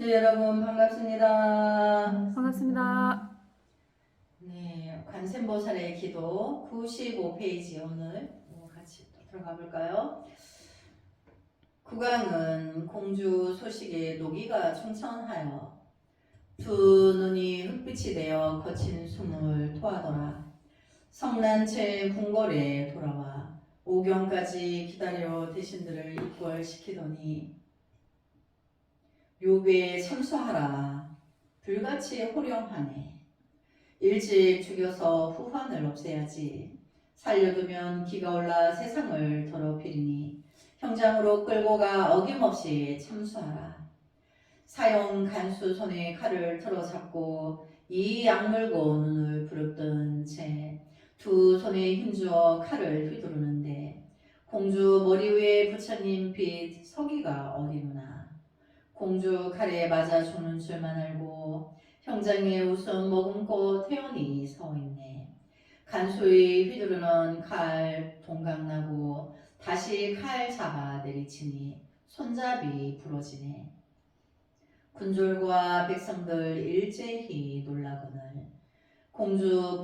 네, 여러분 반갑습니다. 반갑습니다. 네, 관세음보살의 기도 95페이지 오늘 같이 또 들어가 볼까요? 국왕은 공주 소식에 노기가 충천하여 두 눈이 흑빛이 되어 거친 숨을 토하더라. 성난체 궁궐에 돌아와 오경까지 기다려 대신들을 입궐시키더니 요괴에 참수하라. 불같이 호령하네. 일찍 죽여서 후환을 없애야지. 살려두면 기가 올라 세상을 더럽히리니 형장으로 끌고 가 어김없이 참수하라. 사형 간수 손에 칼을 틀어잡고 이 악물고 눈을 부릅뜬 채 두 손에 힘주어 칼을 휘두르는데 공주 머리 위에 부처님 빛 서기가 어디누나. 공주 칼에 맞아 죽는 줄만 알고 형장에 웃음 머금고 태연히 서있네. 간수의 휘두르는 칼 동강나고 다시 칼 잡아 내리치니 손잡이 부러지네. 군졸과 백성들 일제히 놀라거늘 공주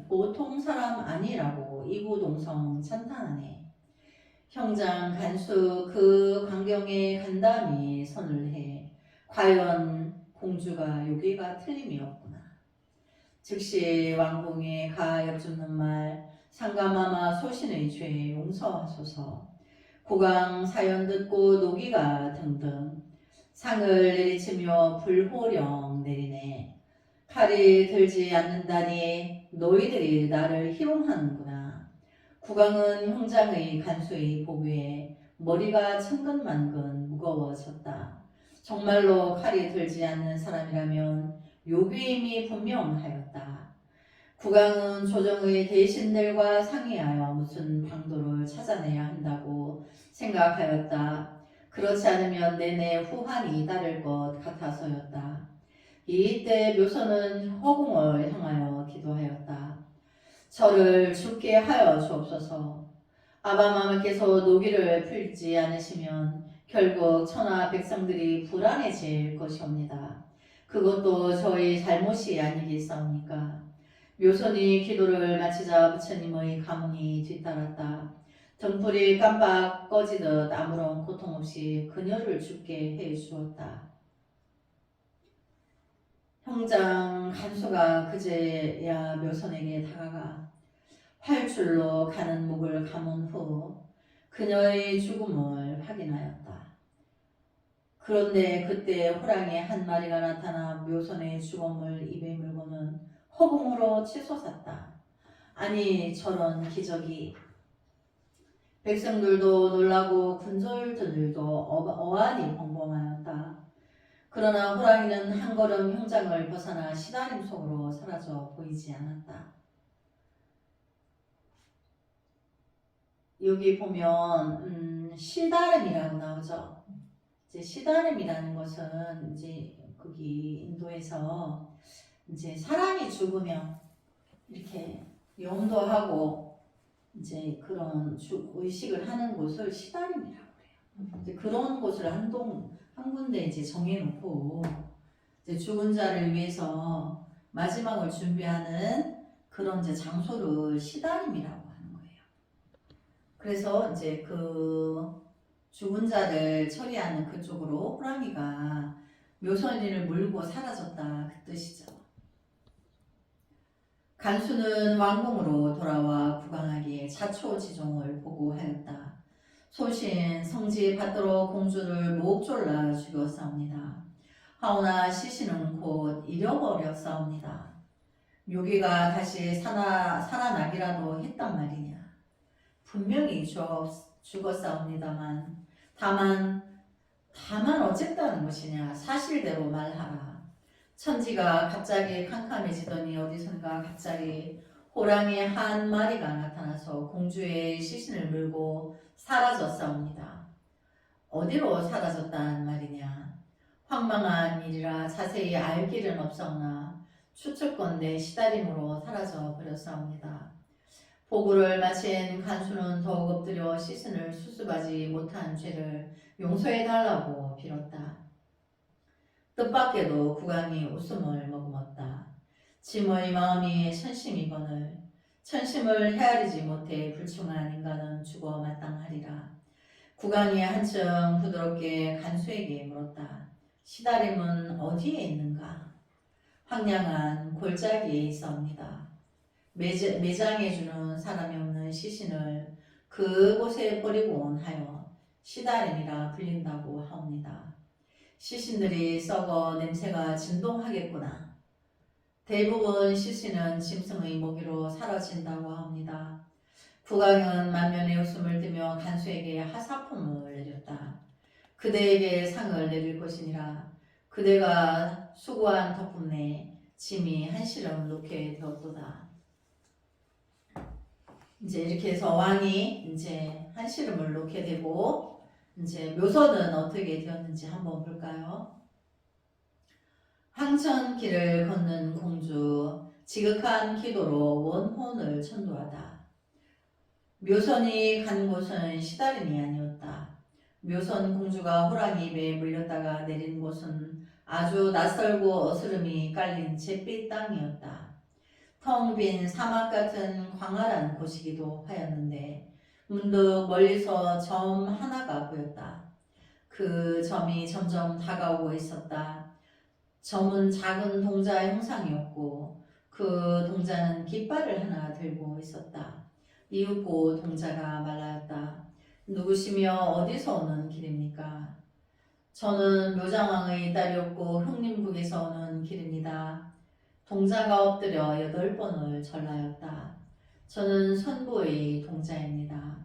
보통 사람 아니라고 이구동성 찬탄하네. 형장 간수 그 광경에 간담이 선을 해 과연 공주가 요괴가 틀림이 없구나. 즉시 왕궁에 가 엿줍는 말 상가마마 소신의 죄 용서하소서. 국왕 사연 듣고 노기가 등등 상을 내리치며 불호령 내리네. 칼이 들지 않는다니 너희들이 나를 희롱하는구나. 국왕은 형장의 간수의 보고에 머리가 천근만근 무거워졌다. 정말로 칼이 들지 않는 사람이라면 요괴임이 분명하였다. 국왕은 조정의 대신들과 상의하여 무슨 방도를 찾아내야 한다고 생각하였다. 그렇지 않으면 내내 후환이 따를 것 같아서였다. 이때 묘선은 허공을 향하여 기도하였다. 저를 죽게 하여 주옵소서. 아바마마께서 노기를 풀지 않으시면 결국 천하 백성들이 불안해질 것이옵니다. 그것도 저희 잘못이 아니겠사옵니까? 묘선이 기도를 마치자 부처님의 가문이 뒤따랐다. 등불이 깜빡 꺼지듯 아무런 고통 없이 그녀를 죽게 해 주었다. 형장 간수가 그제야 묘선에게 다가가 활줄로 가는 목을 감은 후 그녀의 죽음을 확인하였다. 그런데 그때 호랑이 한 마리가 나타나 묘선의 죽음을 입에 물고는 허공으로 치솟았다. 아니 저런 기적이. 백성들도 놀라고 군졸들도 어안이 벙벙하였다. 그러나 호랑이는 한 걸음 형장을 벗어나 시다림 속으로 사라져 보이지 않았다. 여기 보면 시다름이라고 나오죠. 이제 시다름이라는 것은 이제 거기 인도에서 이제 사람이 죽으면 이렇게 염도하고 이제 그런 의식을 하는 곳을 시다름이라고 해요. 이제 그런 곳을 한 군데 이제 정해놓고 이제 죽은 자를 위해서 마지막을 준비하는 그런 이제 장소를 시다림이라고 하는 거예요. 그래서 이제 그 죽은 자를 처리하는 그쪽으로 호랑이가 묘선이를 물고 사라졌다 그 뜻이죠. 간수는 왕궁으로 돌아와 국왕에게 자초지종을 보고하였다. 소신 성지 받들어 공주를 목졸라 죽였사옵니다. 하오나 시신은 곧 잃어버렸사옵니다. 묘기가 다시 살아나기라도 했단 말이냐. 분명히 죽었사옵니다만 다만 어쨌다는 것이냐. 사실대로 말하라. 천지가 갑자기 캄캄해지더니 어디선가 갑자기 호랑이 한 마리가 나타나서 공주의 시신을 물고 사라졌사옵니다. 어디로 사라졌단 말이냐. 황망한 일이라 자세히 알 길은 없사오나 추측건대 시다림으로 사라져 버렸사옵니다. 보고를 마친 간수는 더욱 엎드려 시신을 수습하지 못한 죄를 용서해달라고 빌었다. 뜻밖에도 국왕이 웃음을 머금었다. 짐의 마음이 천심이거늘 천심을 헤아리지 못해 불충한 인간은 죽어 마땅하리라. 국왕이 한층 부드럽게 간수에게 물었다. 시다림은 어디에 있는가? 황량한 골짜기에 있사옵니다. 매장해주는 사람이 없는 시신을 그곳에 버리고 온 하여 시다림이라 불린다고 하옵니다. 시신들이 썩어 냄새가 진동하겠구나. 대부분 시신은 짐승의 먹이로 사라진다고 합니다. 국왕은 만면에 웃음을 띠며 간수에게 하사품을 내렸다. 그대에게 상을 내릴 것이니라. 그대가 수고한 덕분에 짐이 한시름 놓게 되었도다. 이제 이렇게 해서 왕이 이제 한시름을 놓게 되고 이제 묘선은 어떻게 되었는지 한번 볼까요? 황천길을 걷는 공주 지극한 기도로 원혼을 천도하다. 묘선이 간 곳은 시다림이 아니었다. 묘선 공주가 호랑이 입에 물렸다가 내린 곳은 아주 낯설고 어스름이 깔린 잿빛 땅이었다. 텅 빈 사막 같은 광활한 곳이기도 하였는데 문득 멀리서 점 하나가 보였다. 그 점이 점점 다가오고 있었다. 점은 작은 동자 형상이었고 그 동자는 깃발을 하나 들고 있었다. 이윽고 동자가 말하였다. 누구시며 어디서 오는 길입니까? 저는 묘장왕의 딸이었고 흥림국에서 오는 길입니다. 동자가 엎드려 8번을 절하였다. 저는 선보의 동자입니다.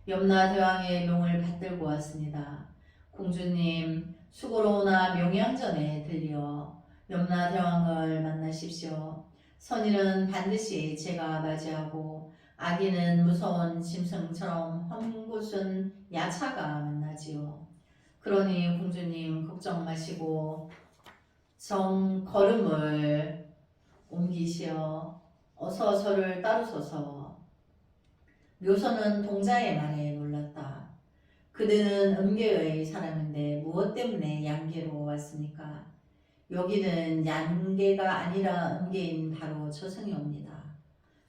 염라대왕의 명을 받들고 왔습니다. 공주님, 수고로우나 명양전에 들려 염라대왕을 만나십시오. 선일은 반드시 제가 맞이하고 아기는 무서운 짐승처럼 험곳은 야차가 만나지요. 그러니 공주님 걱정 마시고 정 걸음을 옮기시어 어서 저를 따르소서. 묘선은 동자의 말에 놀랐다. 그대는 음계의 사람인데 무엇 때문에 양계로 왔습니까? 여기는 양계가 아니라 음계인 바로 저승이옵니다.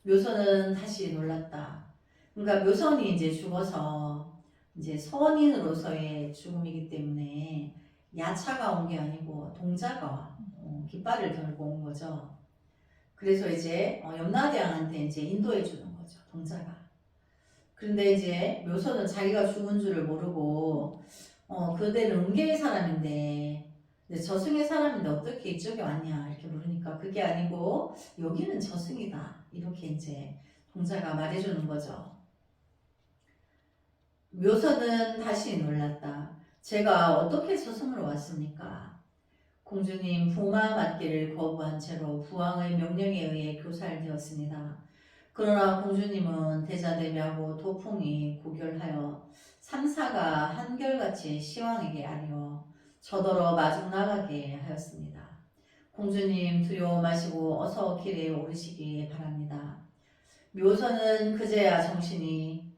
묘선은 다시 놀랐다. 그러니까 묘선이 이제 죽어서 이제 선인으로서의 죽음이기 때문에 야차가 온 게 아니고 동자가 깃발을 들고 온 거죠. 그래서 이제 염라대왕한테 이제 인도해 주는 거죠, 동자가. 그런데 이제 묘선은 자기가 죽은 줄을 모르고 그대는 음계의 사람인데 저승의 사람인데 어떻게 이쪽에 왔냐 이렇게 물으니까 그게 아니고 여기는 저승이다 이렇게 이제 동자가 말해주는 거죠. 묘선은 다시 놀랐다. 제가 어떻게 저승으로 왔습니까? 공주님 부마 맞기를 거부한 채로 부왕의 명령에 의해 교살되었습니다. 그러나 공주님은 대자대비하고 도풍이 고결하여 삼사가 한결같이 시왕에게 아리워 저더러 마중 나가게 하였습니다. 공주님 두려워 마시고 어서 길에 오르시기 바랍니다. 묘선은 그제야 자신이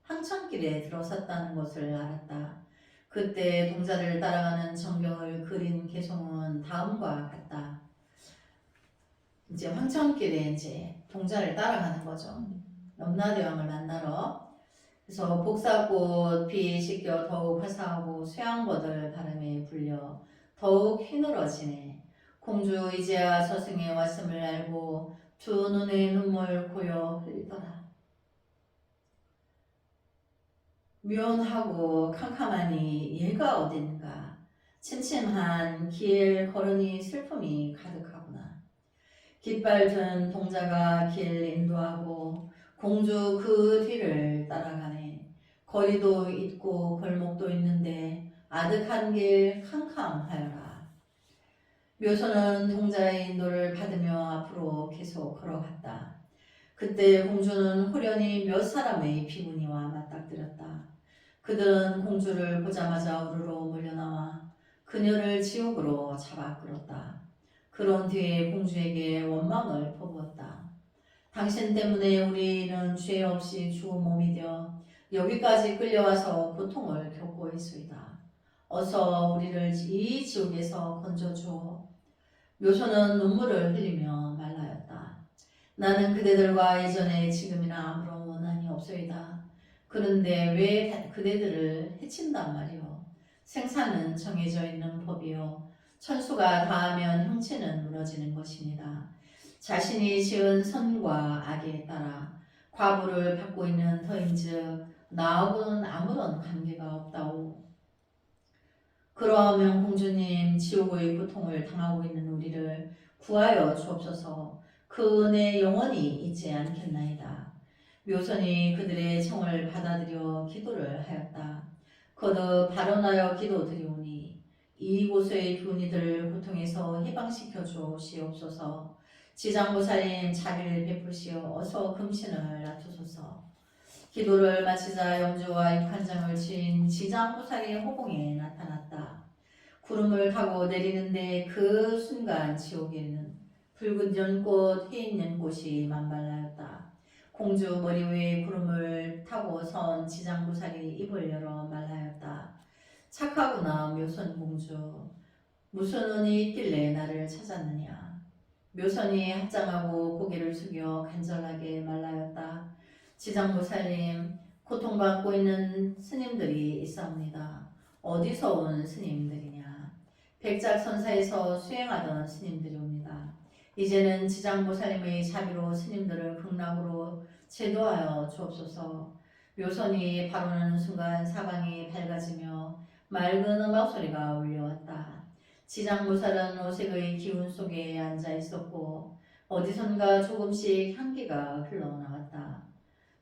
황천길에 들어섰다는 것을 알았다. 그때 동자를 따라가는 전경을 그린 개송은 다음과 같다. 이제 황천길에 이제 동자를 따라가는 거죠. 염라대왕을 만나러. 그래서 복사꽃 비에 씻겨 더욱 화사하고 쇠양버들 바람에 불려 더욱 휘늘어지네. 공주 이제야 저승에 왔음을 알고 두 눈의 눈물 고여 흘리더라. 묘하고 캄캄하니 얘가 어딘가. 침침한 길 걸으니 슬픔이 가득하구나. 깃발 든 동자가 길 인도하고 공주 그 뒤를 따라가네. 거리도 있고 골목도 있는데 아득한 길 캄캄하여라. 묘선은 동자의 인도를 받으며 앞으로 계속 걸어갔다. 그때 공주는 호련히 몇 사람의 비구니와 맞닥뜨렸다. 그들은 공주를 보자마자 우르르 몰려나와 그녀를 지옥으로 잡아 끌었다. 그런 뒤에 공주에게 원망을 퍼부었다. 당신 때문에 우리는 죄 없이 죽은 몸이 되어 여기까지 끌려와서 고통을 겪고 있소이다. 어서 우리를 이 지옥에서 건져주어. 묘소는 눈물을 흘리며 말하였다. 나는 그대들과 이전에 지금이나 아무런 원한이 없소이다. 그런데 왜 그대들을 해친단 말이오. 생사는 정해져 있는 법이요. 천수가 다하면 형체는 무너지는 것입니다. 자신이 지은 선과 악에 따라 과보를 받고 있는 터인즉 나하고는 아무런 관계가 없다오. 그러하면 공주님, 지옥의 고통을 당하고 있는 우리를 구하여 주옵소서. 그 은혜 영원히 잊지 않겠나이다. 묘선이 그들의 청을 받아들여 기도를 하였다. 거듭 발언하여 기도드리오니 이곳의 교훈이들을 고통에서 해방시켜 주시옵소서. 지장보살님 자비를 베푸시어 어서 금신을 낮추소서. 기도를 마치자 염주와 육한장을 쥔 지장보살이 호봉에 나타났다. 구름을 타고 내리는데 그 순간 지옥에는 붉은 연꽃, 흰 연꽃이 만발하였다. 공주 머리 위에 구름을 타고 선 지장보살이 입을 열어 말하였다. 착하구나 묘선공주. 무슨 운이 있길래 나를 찾았느냐. 묘선이 합장하고 고개를 숙여 간절하게 말하였다. 지장보살님, 고통받고 있는 스님들이 있사옵니다. 어디서 온 스님들이냐? 백작선사에서 수행하던 스님들이옵니다. 이제는 지장보살님의 자비로 스님들을 극락으로 제도하여 주옵소서. 묘선이 바로나는 순간 사방이 밝아지며 맑은 음악 소리가 울려왔다. 지장보살은 오색의 기운 속에 앉아 있었고 어디선가 조금씩 향기가 흘러나왔다.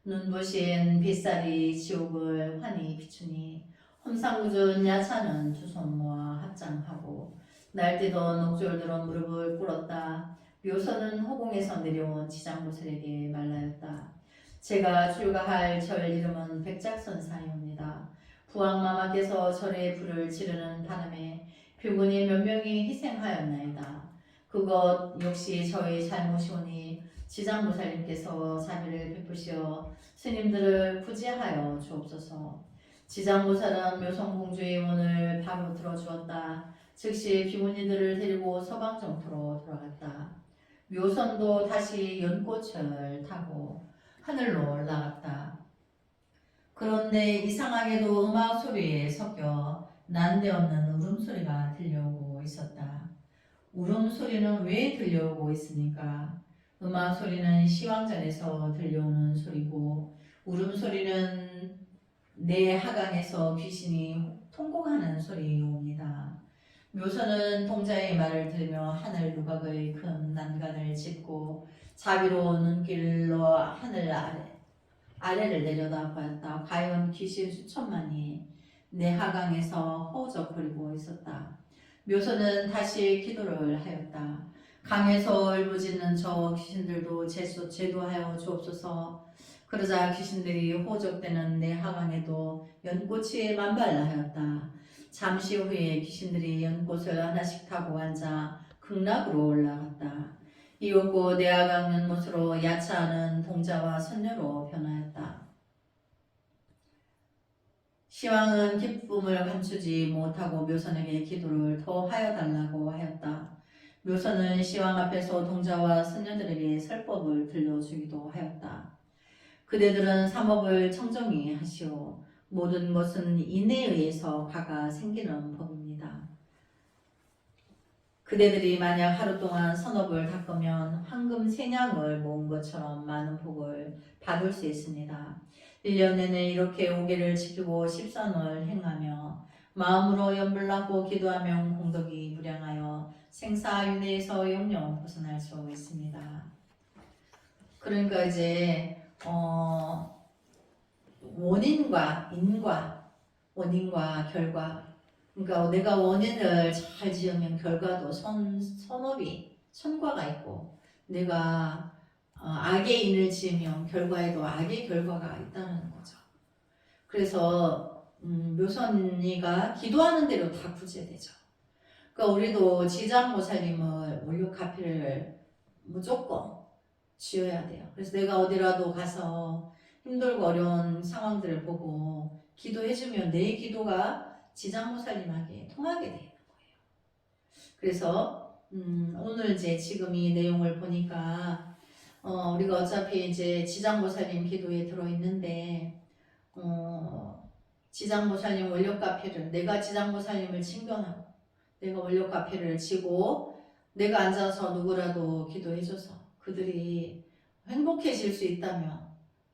눈부신 빗살이 지옥을 환히 비추니 험상궂은 야차는 두 손 모아 합장하고 날뛰던 옥졸들은 무릎을 꿇었다. 묘선은 허공에서 내려온 지장보살에게 말하였다. 제가 출가할 절 이름은 백작선사이옵니다. 부왕마마께서 절에 불을 지르는 바람에 비군이 몇 명이 희생하였나이다. 그것 역시 저의 잘못이오니 지장보살님께서 자비를 베푸시어 스님들을 구제하여 주옵소서. 지장보살은 묘성공주의 문을 바로 들어주었다. 즉시 비구니들을 데리고 서방정토로 돌아갔다. 묘선도 다시 연꽃을 타고 하늘로 올라갔다. 그런데 이상하게도 음악 소리에 섞여 난데없는 울음소리가 들려오고 있었다. 울음소리는 왜 들려오고 있습니까? 음악 소리는 시황전에서 들려오는 소리고 울음소리는 내 하강에서 귀신이 통곡하는 소리입니다. 묘선은 동자의 말을 들으며 하늘 누각의 큰 난간을 짚고 자비로운 눈길로 하늘 아래를 내려다보았다. 과연 귀신 수천만이 내 하강에서 허우적거리고 있었다. 묘선은 다시 기도를 하였다. 강에서 울부짖는 저 귀신들도 제도하여 주옵소서. 그러자 귀신들이 호적되는 내 하강에도 연꽃이 만발하였다. 잠시 후에 귀신들이 연꽃을 하나씩 타고 앉아 극락으로 올라갔다. 이윽고 내 하강 연못으로 야차하는 동자와 선녀로 변하였다. 시왕은 기쁨을 감추지 못하고 묘선에게 기도를 더 하여 달라고 하였다. 묘선은 시왕 앞에서 동자와 선녀들에게 설법을 들려주기도 하였다. 그대들은 삼업을 청정히 하시오. 모든 것은 인에 의해서 화가 생기는 법입니다. 그대들이 만약 하루 동안 선업을 닦으면 황금 세냥을 모은 것처럼 많은 복을 받을 수 있습니다. 1년 내내 이렇게 오계를 지키고 십선을 행하며 마음으로 연불나고 기도하면 공덕이 무량하여 생사윤회에서 영영 벗어날 수 있습니다. 그러니까 이제 원인과 인과, 원인과 결과. 그러니까 내가 원인을 잘 지으면 결과도 선업이 선과가 있고, 내가 악의 인을 지으면 결과에도 악의 결과가 있다는 거죠. 그래서 묘선이가 기도하는 대로 다 구제되죠. 그러니까 우리도 지장보살님을 올육카피를 무조건 지어야 돼요. 그래서 내가 어디라도 가서 힘들고 어려운 상황들을 보고 기도해주면 내 기도가 지장보살님에게 통하게 되는 거예요. 그래서 오늘 이제 지금 이 내용을 보니까 우리가 어차피 이제 지장보살님 기도에 들어있는데 지장보살님 원력가피를 내가 지장보살님을 칭견하고 내가 원력가피를 지고 내가 앉아서 누구라도 기도해줘서 그들이 행복해질 수 있다면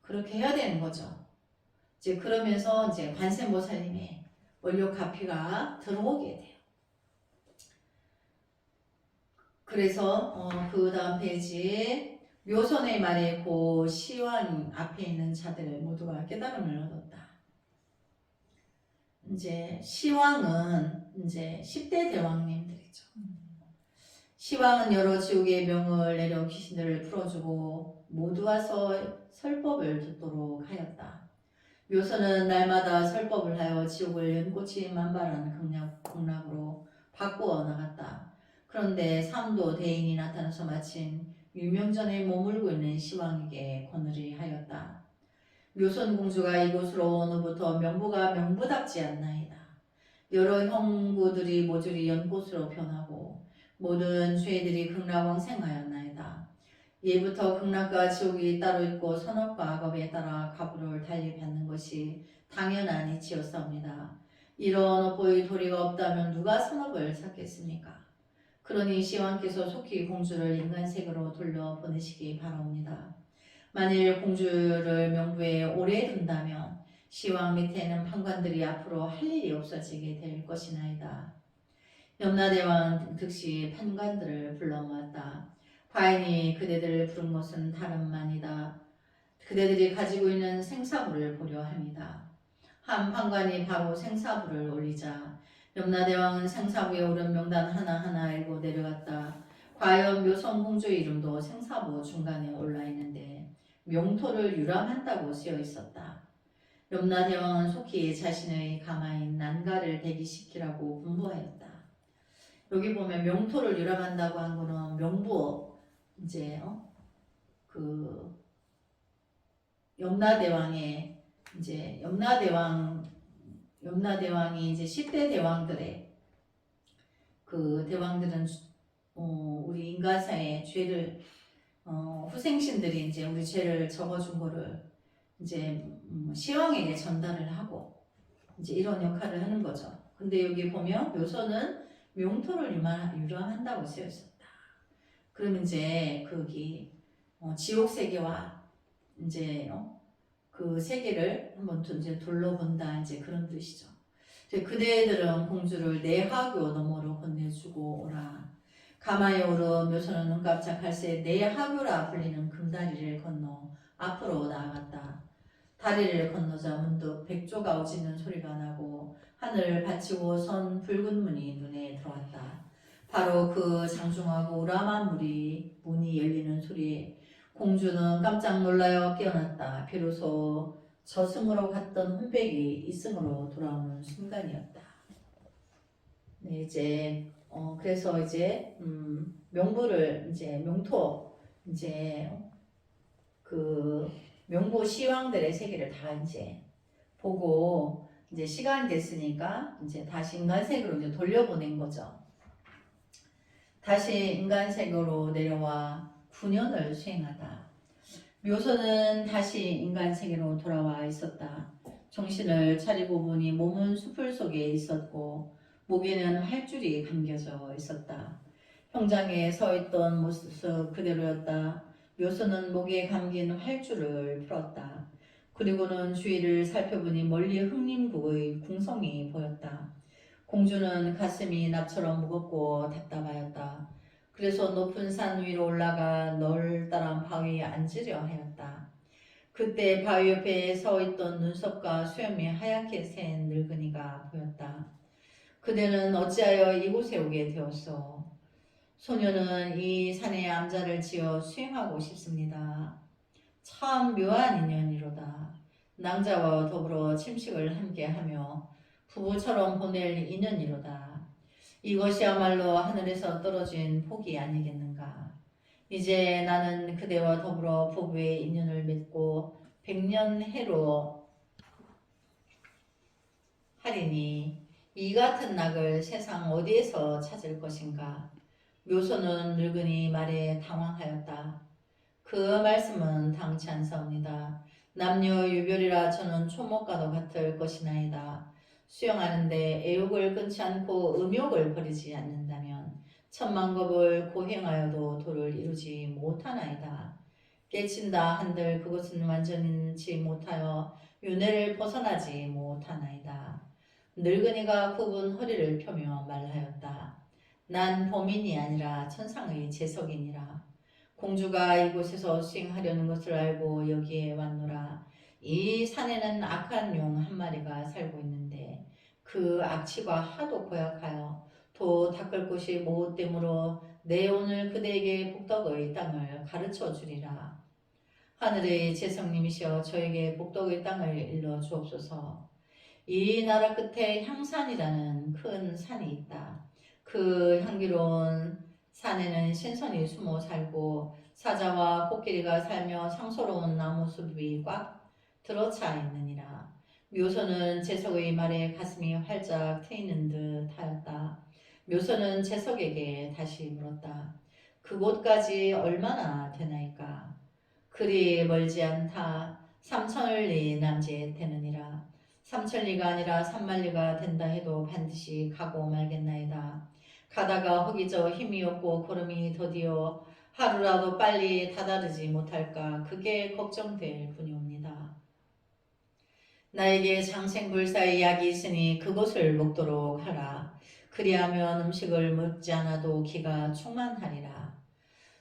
그렇게 해야 되는 거죠. 이제 그러면서 이제 관세음보살님의 원력가피가 들어오게 돼요. 그래서 그 다음 페이지 묘선의 말에 고 시왕 앞에 있는 자들 모두가 깨달음을 얻었다. 이제 시왕은 이제 10대 대왕님들이죠. 시왕은 여러 지옥의 명을 내려 귀신들을 풀어주고 모두 와서 설법을 듣도록 하였다. 묘선은 날마다 설법을 하여 지옥을 연꽃이 만발한 극락으로 바꾸어 나갔다. 그런데 삼도 대인이 나타나서 마침 유명전에 머물고 있는 시왕에게 권유를 하였다. 묘선 공주가 이곳으로 온 후부터 명부가 명부답지 않나이다. 여러 형부들이 모조리 연꽃으로 변하고 모든 죄들이 극락왕생하였나이다. 예부터 극락과 지옥이 따로 있고 선업과 악업에 따라 가부를 달리 받는 것이 당연한 이치였사옵니다. 이런 업보의 도리가 없다면 누가 선업을 찾겠습니까? 그러니 시왕께서 속히 공주를 인간색으로 돌려보내시기 바라옵니다. 만일 공주를 명부에 오래 둔다면 시왕 밑에는 판관들이 앞으로 할 일이 없어지게 될 것이나이다. 염라대왕 즉시 판관들을 불러 모았다. 과인이 그대들을 부른 것은 다름아니다. 그대들이 가지고 있는 생사부를 보려 합니다. 한 판관이 바로 생사부를 올리자 염라대왕은 생사부에 오른 명단 하나하나 읽고 내려갔다. 과연 묘선공주의 이름도 생사부 중간에 올라 있는데 명토를 유람한다고 쓰여 있었다. 염라대왕은 속히 자신의 가마인 난가를 대기시키라고 분부하였다. 여기 보면 명토를 유람한다고 한 거는 명부 이제 그 염라대왕의 이제 염라대왕이 이제 10대 대왕들의 그 대왕들은 우리 인간사의 죄를 후생신들이 이제 우리 죄를 적어준 거를 이제 시왕에게 전달을 하고 이제 이런 역할을 하는 거죠. 근데 여기 보면 묘선은 명토를 유람한다고 쓰여 있었다. 그러면 이제 거기 지옥 세계와 이제 그 세계를 한번 이제 둘러본다 이제 그런 뜻이죠. 그대들은 공주를 내하교 너머로 건네주고 오라. 가마에 오르 묘선은 눈 깜짝할 새 내하교라 불리는 금다리를 건너 앞으로 나아갔다. 다리를 건너자 문득 백조가 오짖는 소리가 나고 하늘을 받치고 선 붉은 문이 눈에 들어왔다. 바로 그 장중하고 우람한 문이 열리는 소리에 공주는 깜짝 놀라여 깨어났다. 비로소 저승으로 갔던 혼백이 이승으로 돌아오는 순간이었다. 네, 이제 그래서 이제 명부를 이제 명토 이제 그 명부 시왕들의 세계를 다 이제 보고 이제 시간이 됐으니까 이제 다시 인간색으로 이제 돌려보낸 거죠. 다시 인간색으로 내려와 9년을 수행하다. 묘선은 다시 인간세계로 돌아와 있었다. 정신을 차리고 보니 몸은 수풀 속에 있었고 목에는 활줄이 감겨져 있었다. 형장에 서 있던 모습 그대로였다. 묘선은 목에 감긴 활줄을 풀었다. 그리고는 주위를 살펴보니 멀리 흑림국의 궁성이 보였다. 공주는 가슴이 납처럼 무겁고 답답하였다. 그래서 높은 산 위로 올라가 널따란 바위에 앉으려 하였다. 그때 바위 옆에 서 있던 눈썹과 수염이 하얗게 센 늙은이가 보였다. 그대는 어찌하여 이곳에 오게 되었소? 소녀는 이 산에 암자를 지어 수행하고 싶습니다. 참 묘한 인연이로다. 낭자와 더불어 침식을 함께하며 부부처럼 보낼 인연이로다. 이것이야말로 하늘에서 떨어진 복이 아니겠는가. 이제 나는 그대와 더불어 부부의 인연을 맺고 100년 해로 하리니 이 같은 낙을 세상 어디에서 찾을 것인가? 묘소는 늙은이 말에 당황하였다. 그 말씀은 당치 않사옵니다. 남녀 유별이라 저는 초목과도 같을 것이나이다. 수영하는데 애욕을 끊지 않고 음욕을 버리지 않는다면 천만겁을 고행하여도 도를 이루지 못하나이다. 깨친다 한들 그것은 완전치 못하여 윤회를 벗어나지 못하나이다. 늙은이가 굽은 허리를 펴며 말하였다. 난 범인이 아니라 천상의 제석이니라. 공주가 이곳에서 수행하려는 것을 알고 여기에 왔노라. 이 산에는 악한 용 한 마리가 살고 있는데 그 악취가 하도 고약하여 도 닦을 곳이 못되므로 내 오늘 그대에게 복덕의 땅을 가르쳐 주리라. 하늘의 제성님이시여 저에게 복덕의 땅을 일러 주옵소서. 이 나라 끝에 향산이라는 큰 산이 있다. 그 향기로운 산에는 신선이 숨어 살고 사자와 코끼리가 살며 상소로운 나무숲이 꽉 들어차 있느니라. 묘소는 제석의 말에 가슴이 활짝 트이는 듯 하였다. 묘소는 제석에게 다시 물었다. 그곳까지 얼마나 되나이까? 그리 멀지 않다. 삼천리 남짓 되느니라. 삼천리가 아니라 삼만리가 된다 해도 반드시 가고 말겠나이다. 가다가 허기져 힘이 없고 걸음이 더디어 하루라도 빨리 다다르지 못할까 그게 걱정될 뿐이옵니다. 나에게 장생불사의 약이 있으니 그곳을 먹도록 하라. 그리하면 음식을 먹지 않아도 기가 충만하리라.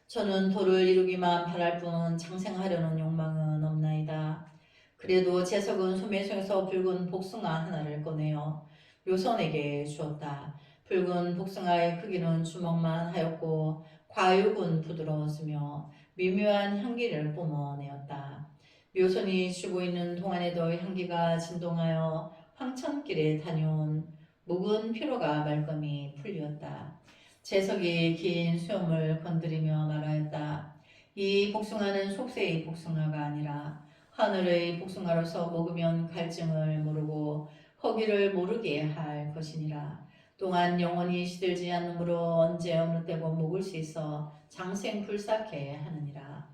저는 도를 이루기만 바랄 뿐 장생하려는 욕망은 없나이다. 그래도 재석은 소매속에서 붉은 복숭아 하나를 꺼내어 묘선에게 주었다. 붉은 복숭아의 크기는 주먹만 하였고 과육은 부드러웠으며 미묘한 향기를 뿜어내었다. 묘선이 쥐고 있는 동안에도 향기가 진동하여 황천길에 다녀온 묵은 피로가 말끔히 풀렸다. 재석이 긴 수염을 건드리며 말하였다. 이 복숭아는 속세의 복숭아가 아니라 하늘의 복숭아로서 먹으면 갈증을 모르고 허기를 모르게 할 것이니라. 또한 영원히 시들지 않으므로 언제 어느 때고 먹을 수 있어 장생불사케 하느니라.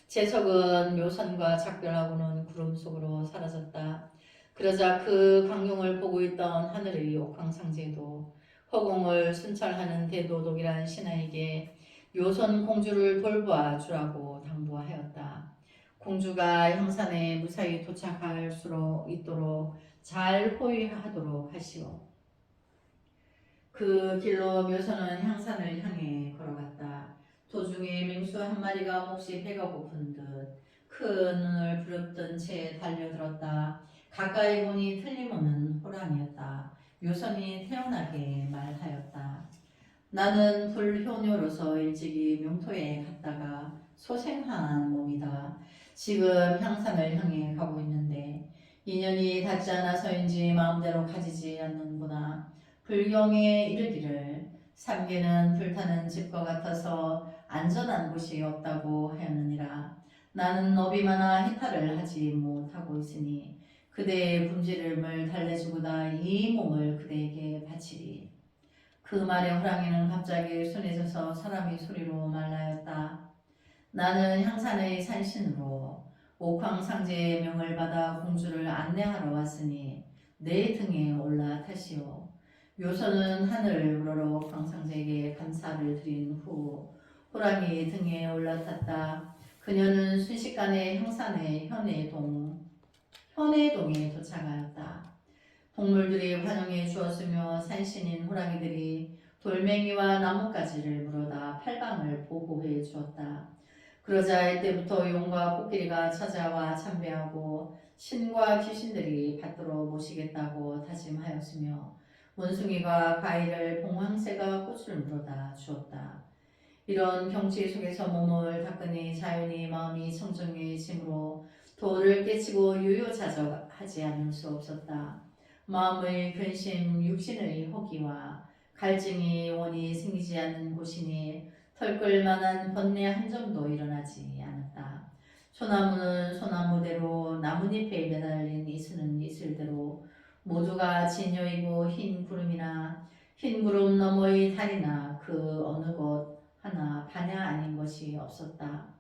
재석은 묘선과 작별하고는 구름 속으로 사라졌다. 그러자 그 광경을 보고 있던 하늘의 옥황상제도 허공을 순찰하는 대도독이란 신하에게 묘선 공주를 돌보아 주라고 당부하였다. 공주가 형산에 무사히 도착할 수 있도록 잘 호위하도록 하시오. 그 길로 묘선은 향산을 향해 걸어갔다. 도중에 맹수 한 마리가 몹시 배가 고픈 듯 큰 눈을 부릅뜬 채 달려들었다. 가까이 보니 틀림없는 호랑이였다. 묘선이 태연하게 말하였다. 나는 불효녀로서 일찍이 명토에 갔다가 소생한 몸이다. 지금 향산을 향해 가고 있는데 인연이 닿지 않아서인지 마음대로 가지지 않는구나. 불경에 이르기를 삼계는 불타는 집과 같아서 안전한 곳이 없다고 하였느니라. 나는 업이 많아 해탈을 하지 못하고 있으니 그대의 분지름을 달래주고다 이 몸을 그대에게 바치리. 그 말에 호랑이는 갑자기 순해져서 사람이 소리로 말하였다. 나는 향산의 산신으로 옥황상제의 명을 받아 공주를 안내하러 왔으니 내 등에 올라타시오. 묘선은 하늘을 우러러 옥황상제에게 감사를 드린 후 호랑이 등에 올라탔다. 그녀는 순식간에 향산의 현해동에 도착하였다. 동물들이 환영해 주었으며 산신인 호랑이들이 돌멩이와 나뭇가지를 물어다 팔방을 보호해 주었다. 그러자 이때부터 용과 코끼리가 찾아와 참배하고 신과 귀신들이 받들어 모시겠다고 다짐하였으며 원숭이가 과일을 봉황새가 꽃을 물어다 주었다. 이런 경치 속에서 몸을 닦으니 자연히 마음이 청정해지므로 도를 깨치고 유유자적하지 않을 수 없었다. 마음의 근심, 육신의 허기와 갈증이 원이 생기지 않는 곳이니 털끌 만한 번뇌 한 점도 일어나지 않았다. 소나무는 소나무대로 나뭇잎에 매달린 이슬은 이슬대로 모두가 진여이고 흰 구름이나 흰 구름 너머의 달이나 그 어느 곳 하나 반야 아닌 것이 없었다.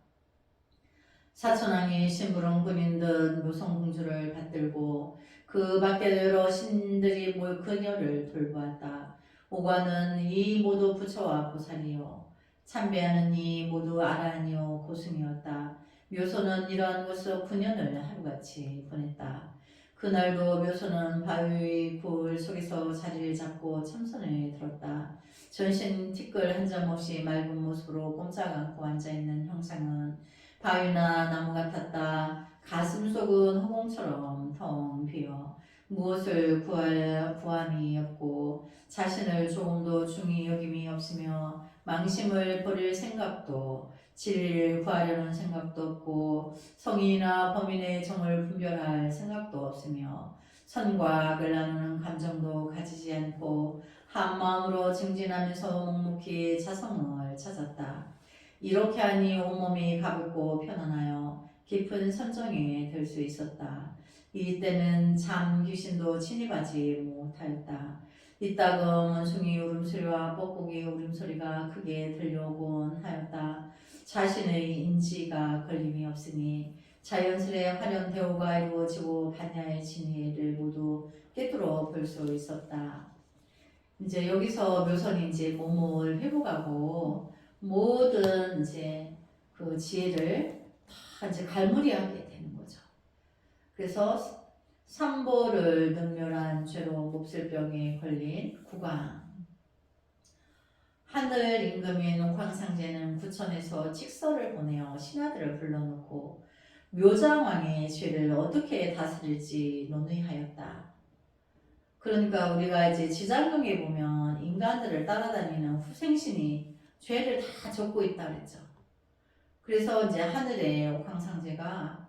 사천왕이 심부름 꾸민 듯 무성공주를 받들고 그 밖에 여러 신들이 모여 그녀를 돌보았다. 오관은 이 모두 부처와 보살이요 참배하는 이 모두 아라니요 고승이었다. 묘소는 이러한 곳에서 9년을 하루같이 보냈다. 그날도 묘소는 바위 굴 속에서 자리를 잡고 참선을 들었다. 전신 티끌 한 점 없이 맑은 모습으로 꼼짝 않고 앉아있는 형상은 바위나 나무 같았다. 가슴 속은 허공처럼 텅 비어 무엇을 구할 구함이 없고 자신을 조금도 중히 여김이 없으며 망심을 버릴 생각도 진리를 구하려는 생각도 없고 성인이나 범인의 정을 분별할 생각도 없으며 선과 악을 나누는 감정도 가지지 않고 한마음으로 증진하면서 묵묵히 자성을 찾았다. 이렇게 하니 온몸이 가볍고 편안하여 깊은 선정에 들 수 있었다. 이때는 참 귀신도 침입하지 못하였다. 이따금 원숭이 울음소리와 뻐꾸기 울음소리가 크게 들려오곤 하였다. 자신의 인지가 걸림이 없으니 자연스레 화려한 대우가 이루어지고 반야의 진리를 모두 꿰뚫어 볼 수 있었다. 이제 여기서 묘선이 이제 몸을 회복하고 모든 이제 그 지혜를 다 이제 갈무리하게 되는 거죠. 그래서 삼보를 능멸한 죄로 몹쓸병에 걸린 국왕. 하늘 임금인 옥황상제는 구천에서 칙서를 보내어 신하들을 불러놓고 묘장왕의 죄를 어떻게 다스릴지 논의하였다. 그러니까 우리가 이제 지장경에 보면 인간들을 따라다니는 후생신이 죄를 다 젓고 있다 그랬죠. 그래서 이제 하늘에 옥황상제가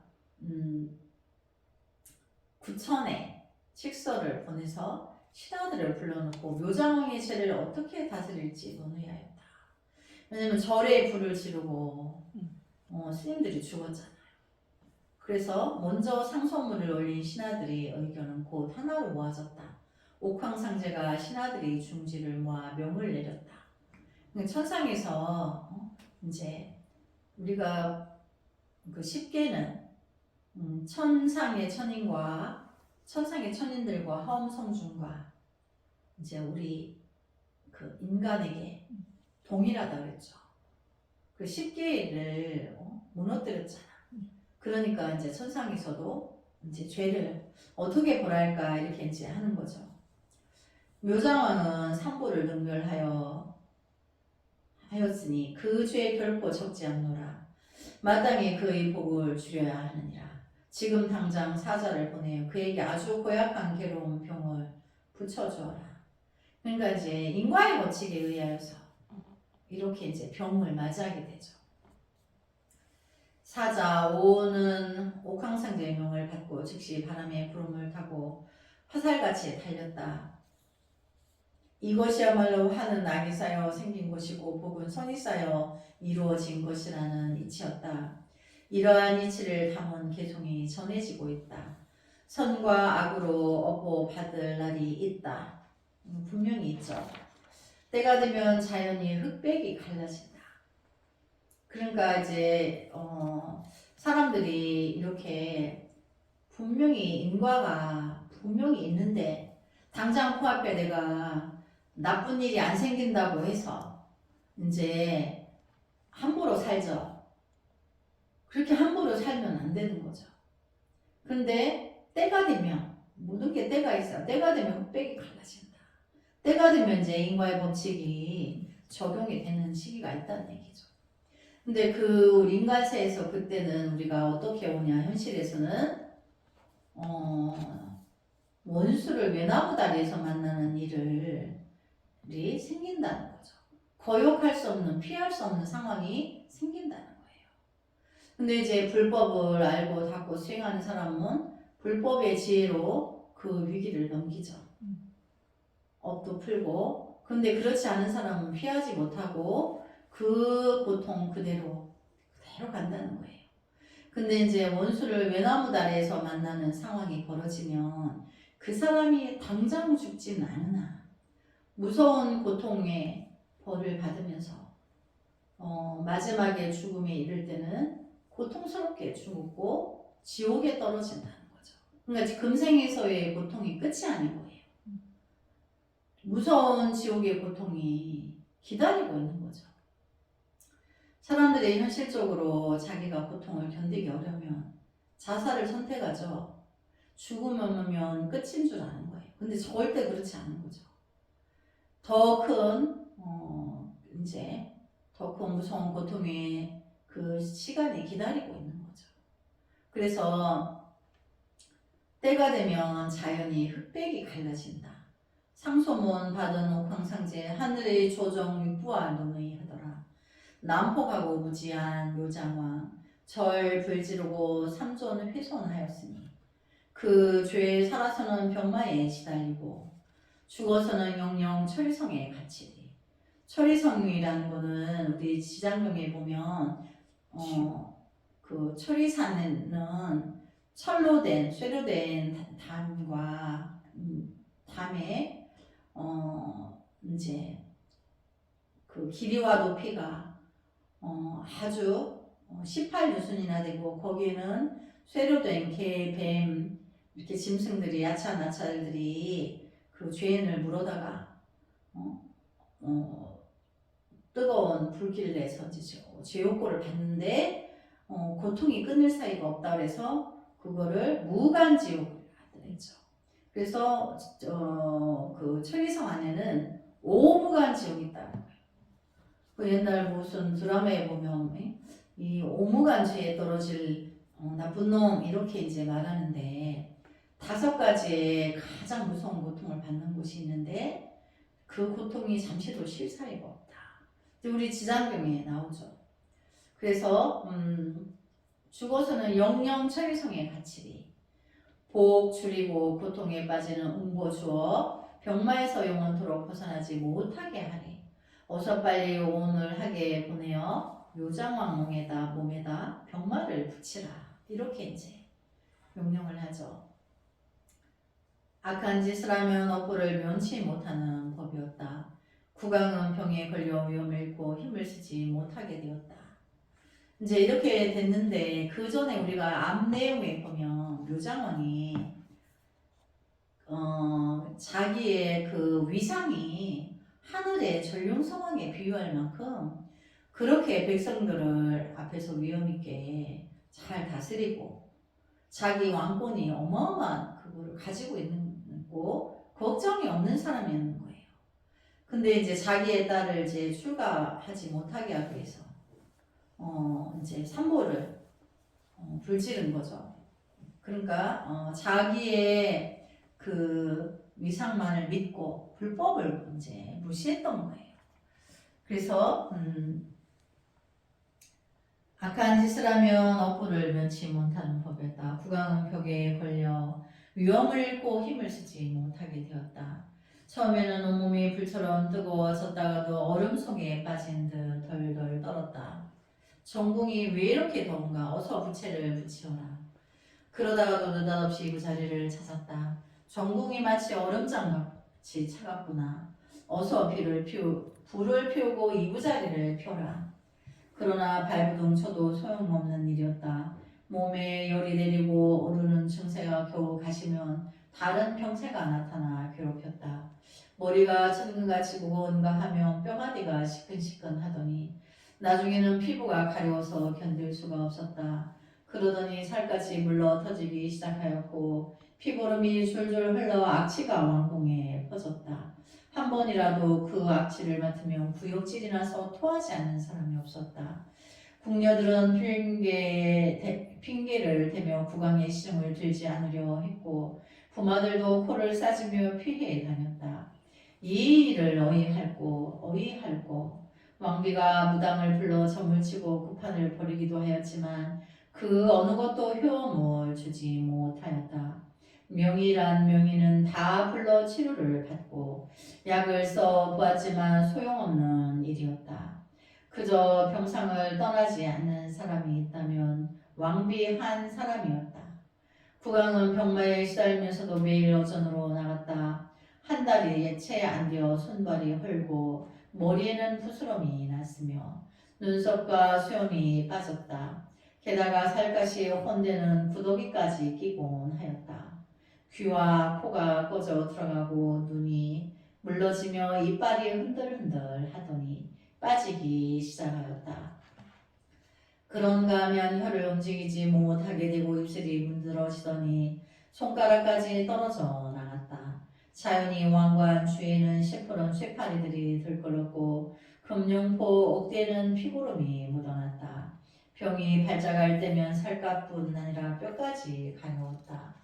구천에 칙서를 보내서 신하들을 불러놓고 묘장왕의 죄를 어떻게 다스릴지 논의하였다. 왜냐면 절에 불을 지르고 스님들이 죽었잖아요. 그래서 먼저 상소문을 올린 신하들이 의견은 곧 하나로 모아졌다. 옥황상제가 신하들이 중지를 모아 명을 내렸다. 천상에서 이제 우리가 그 십계는 천상의 천인과 천상의 천인들과 화엄성중과 이제 우리 그 인간에게 동일하다 그랬죠. 그 십계를 무너뜨렸잖아. 그러니까 이제 천상에서도 이제 죄를 어떻게 벌할까 이렇게 이제 하는 거죠. 묘장왕은 삼보를 능멸하였으니 그 죄 결코 적지 않노라. 마땅히 그의 복을 줄여야 하느니라. 지금 당장 사자를 보내어 그에게 아주 고약한 괴로운 병을 붙여주어라. 그러니까 이제 인과의 법칙에 의하여서 이렇게 이제 병을 맞이하게 되죠. 사자 오는 옥황상제의 명을 받고 즉시 바람의 구름을 타고 화살같이 달렸다. 이것이야말로 화는 악이 쌓여 생긴 것이고 복은 선이 쌓여 이루어진 것이라는 이치였다. 이러한 이치를 담은 개송이 전해지고 있다. 선과 악으로 업보받을 날이 있다. 분명히 있죠. 때가 되면 자연히 흑백이 갈라진다. 그러니까 이제 사람들이 이렇게 분명히 인과가 분명히 있는데 당장 코앞에 내가 나쁜 일이 안 생긴다고 해서 이제 함부로 살죠. 그렇게 함부로 살면 안 되는 거죠. 근데 때가 되면 모든 게 때가 있어. 때가 되면 흑백이 갈라진다. 때가 되면 이제 인과의 법칙이 적용이 되는 시기가 있다는 얘기죠. 근데 그 인간세에서 그때는 우리가 어떻게 오냐, 현실에서는 원수를 외나무 다리에서 만나는 일이 생긴다는 거죠. 거역할 수 없는, 피할 수 없는 상황이 생긴다는 거예요. 근데 이제 불법을 알고 닦고 수행하는 사람은 불법의 지혜로 그 위기를 넘기죠. 업도 풀고. 근데 그렇지 않은 사람은 피하지 못하고 그 고통 그대로 간다는 거예요. 근데 이제 원수를 외나무 다리에서 만나는 상황이 벌어지면 그 사람이 당장 죽진 않으나 무서운 고통의 벌을 받으면서 마지막에 죽음에 이를 때는 고통스럽게 죽고 지옥에 떨어진다는 거죠. 그러니까 금생에서의 고통이 끝이 아닌 거예요. 무서운 지옥의 고통이 기다리고 있는 거죠. 사람들이 현실적으로 자기가 고통을 견디기 어려우면 자살을 선택하죠. 죽으면 끝인 줄 아는 거예요. 근데 절대 그렇지 않은 거죠. 더 큰 무서운 고통의 그 시간이 기다리고 있는 거죠. 그래서 때가 되면 자연이 흑백이 갈라진다. 상소문 받은 옥황상제 하늘의 조정 육부와 논의 하더라. 난폭하고 무지한 묘장왕 절 불지르고 삼존 훼손하였으니 그 죄에 살아서는 병마에 시달리고 죽어서는 영영 철이성에 갇히리. 철이성이라는 거는 우리 지장경에 보면 그 철이산은 철로 된 쇠로 된 담과 담에 이제 그 길이와 높이가 아주 18유순이나 되고 거기에는 쇠로 된 개, 뱀 이렇게 짐승들이 야차 나찰들이 그 죄인을 물어다가 뜨거운 불길을 내서 죄옥고를 받는데 고통이 끊을 사이가 없다 그래서 그거를 무간지옥이라고 했죠. 그래서 그 천리성 안에는 오무간지옥이 있다는 거예요. 그 옛날 무슨 드라마에 보면 이 오무간죄에 떨어질 나쁜 놈 이렇게 이제 말하는데 5가지의 가장 무서운 고통을 받는 곳이 있는데 그 고통이 잠시도 쉴 사이가 없다. 우리 지장경에 나오죠. 그래서 죽어서는 영영 철이성에 갇히리. 복 줄이고 고통에 빠지는 응보 주어 병마에서 영원토록 벗어나지 못하게 하리. 어서 빨리 오늘 하게 보내어 묘장왕 몸에다 병마를 붙이라. 이렇게 이제 명령을 하죠. 악한 짓을 하면 업보를 면치 못하는 법이었다. 국왕은 병에 걸려 위험을 잃고 힘을 쓰지 못하게 되었다. 이제 이렇게 됐는데 그 전에 우리가 앞 내용에 보면 묘장원이 자기의 그 위상이 하늘의 전룡성왕에 비유할 만큼 그렇게 백성들을 앞에서 위엄있게 잘 다스리고 자기 왕권이 어마어마한 그거를 가지고 있고 걱정이 없는 사람이었는 거예요. 근데 이제 자기의 딸을 이제 출가하지 못하게 하기 위해서 이제 산보를 불지른 거죠. 그러니까 자기의 그 위상만을 믿고 불법을 이제 무시했던 거예요. 그래서 악한 짓을 하면 업보를 면치 못하는 법이었다. 국왕은 벽에 걸려 위험을 잃고 힘을 쓰지 못하게 되었다. 처음에는 온몸이 불처럼 뜨거워졌다가도 얼음 속에 빠진 듯 덜덜 떨었다. 전궁이 왜 이렇게 더운가? 어서 부채를 붙이어라. 그러다가도 느닷없이 그 자리를 찾았다. 전궁이 마치 얼음장같이 차갑구나. 어서 불을 피우고 이부자리를 펴라. 그러나 발부둥 쳐도 소용없는 일이었다. 몸에 열이 내리고 오르는 증세가 겨우 가시면 다른 병세가 나타나 괴롭혔다. 머리가 천근같이 무거운가 하면 뼈마디가 시큰시큰하더니 나중에는 피부가 가려워서 견딜 수가 없었다. 그러더니 살갗이 물러 터지기 시작하였고 피고름이 줄줄 흘러 악취가 왕궁에 퍼졌다. 한 번이라도 그 악취를 맡으면 구역질이 나서 토하지 않는 사람이 없었다. 궁녀들은 핑계를 대며 국왕의 시중을 들지 않으려 했고 부마들도 코를 싸주며 피해 다녔다. 이 일을 어이할고 왕비가 무당을 불러 점을 치고 구판을 벌이기도 하였지만 그 어느 것도 효험을 주지 못하였다. 명의는 다 불러 치료를 받고 약을 써 보았지만 소용없는 일이었다. 그저 병상을 떠나지 않는 사람이 있다면 왕비 한 사람이었다. 국왕은 병마에 시달리면서도 매일 어전으로 나갔다. 한 달이 채 안 되어 손발이 헐고 머리에는 부스럼이 났으며 눈썹과 수염이 빠졌다. 게다가 살갗이 혼대는 구더기까지 끼곤 하였다. 귀와 코가 꺼져 들어가고 눈이 물러지며 이빨이 흔들흔들 하더니 빠지기 시작하였다. 그런가 하면 혀를 움직이지 못하게 되고 입술이 문드러지더니 손가락까지 떨어져 나갔다. 자연히 왕관 주위에는 시퍼런 쇠파리들이 들끓었고 금룡포 옥대는 피구름이 묻어났다. 병이 발작할 때면 살갗뿐 아니라 뼈까지 가려웠다.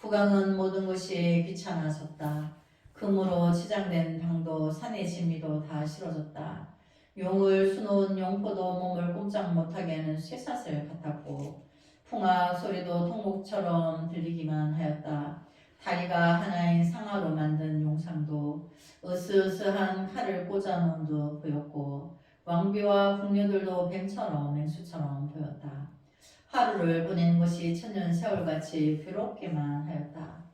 국왕은 모든 것이 귀찮아졌다. 금으로 치장된 방도 산의 진미도 다 싫어졌다. 용을 수놓은 용포도 몸을 꼼짝 못하게 하는 쇠사슬 같았고 풍악 소리도 통곡처럼 들리기만 하였다. 다리가 하나인 상아로 만든 용상도 으스스한 칼을 꽂아놓은 듯 보였고 왕비와 궁녀들도 뱀처럼 맹수처럼 보였다. 하루를 보내는 것이 천년 세월같이 괴롭게만 하였다.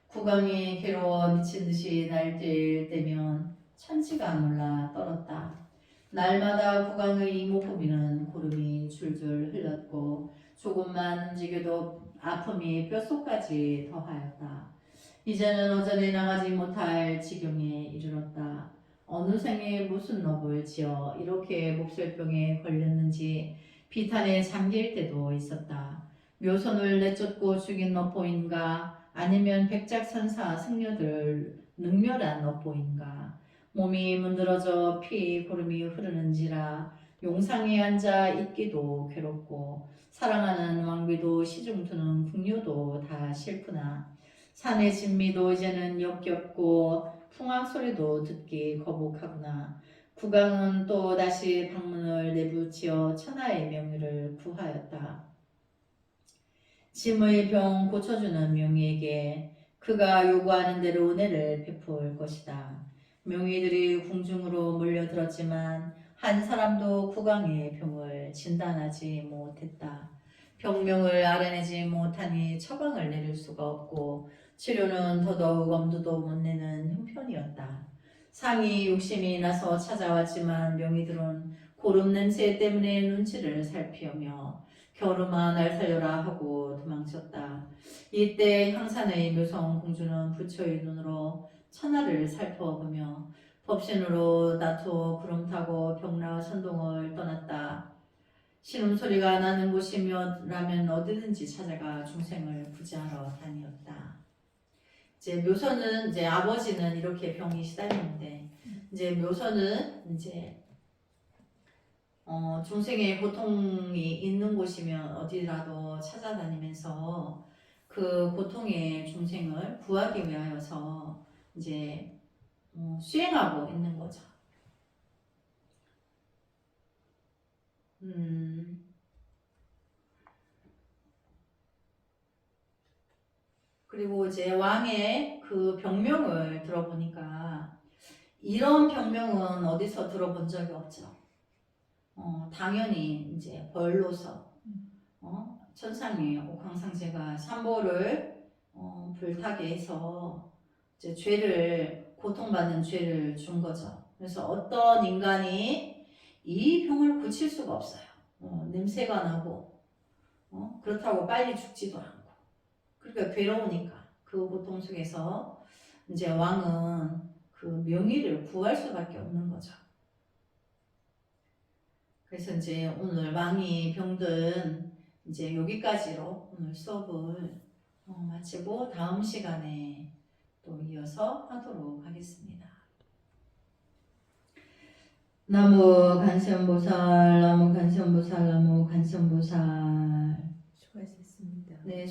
국왕이 괴로워 미친 듯이 날뛸 때면 천지가 놀라 떨었다. 날마다 국왕의 이목구비는 고름이 줄줄 흘렀고 조금만 움직여도 아픔이 뼛속까지 더하였다. 이제는 어전에 나가지 못할 지경에 이르렀다. 어느 생에 무슨 넋을 지어 이렇게 몹쓸병에 걸렸는지 비탄에 잠길 때도 있었다. 묘선을 내쫓고 죽인 넋보인가 아니면 백작선사 승려들 능멸한 넋보인가 몸이 문드러져 피 고름이 흐르는지라 용상에 앉아 있기도 괴롭고 사랑하는 왕비도 시중드는 궁녀도 다 싫구나. 산의 진미도 이제는 역겹고 풍악 소리도 듣기 거북하구나. 국왕은 또 다시 방문을 내부치어 천하의 명의를 구하였다. 짐의 병 고쳐주는 명의에게 그가 요구하는 대로 은혜를 베풀 것이다. 명의들이 궁중으로 몰려들었지만 한 사람도 국왕의 병을 진단하지 못했다. 병명을 알아내지 못하니 처방을 내릴 수가 없고 치료는 더더욱 엄두도 못 내는 형편이었다. 상이 욕심이 나서 찾아왔지만 명의들은 고름 냄새 때문에 눈치를 살피며 겨루마 날 살려라 하고 도망쳤다. 이때 향산의 묘성 공주는 부처의 눈으로 천하를 살펴보며 법신으로 나토 구름 타고 병나 선동을 떠났다. 신음소리가 나는 곳이라면 어디든지 찾아가 중생을 구제하러 다녔다. 이제 묘선은 이제 아버지는 이렇게 병이 시달리는데 이제 묘선은 이제 중생의 고통이 있는 곳이면 어디라도 찾아다니면서 그 고통의 중생을 구하기 위하여서 이제 수행하고 있는 거죠. 그리고 이제 왕의 그 병명을 들어보니까 이런 병명은 어디서 들어본 적이 없죠. 당연히 이제 벌로서 천상의 옥황상제가 산보를 불타게 해서 이제 죄를 고통받는 죄를 준 거죠. 그래서 어떤 인간이 이 병을 고칠 수가 없어요. 냄새가 나고 그렇다고 빨리 죽지도 않고 그러니까 괴로우니까 그 고통 속에서 이제 왕은 그 명의를 구할 수밖에 없는 거죠. 그래서 이제 오늘 왕이 병든 이제 여기까지로 오늘 수업을 마치고 다음 시간에 또 이어서 하도록 하겠습니다. 나무 간선보살, 나무 간선보살, 나무 간선보살. 수고하셨습니다. 네.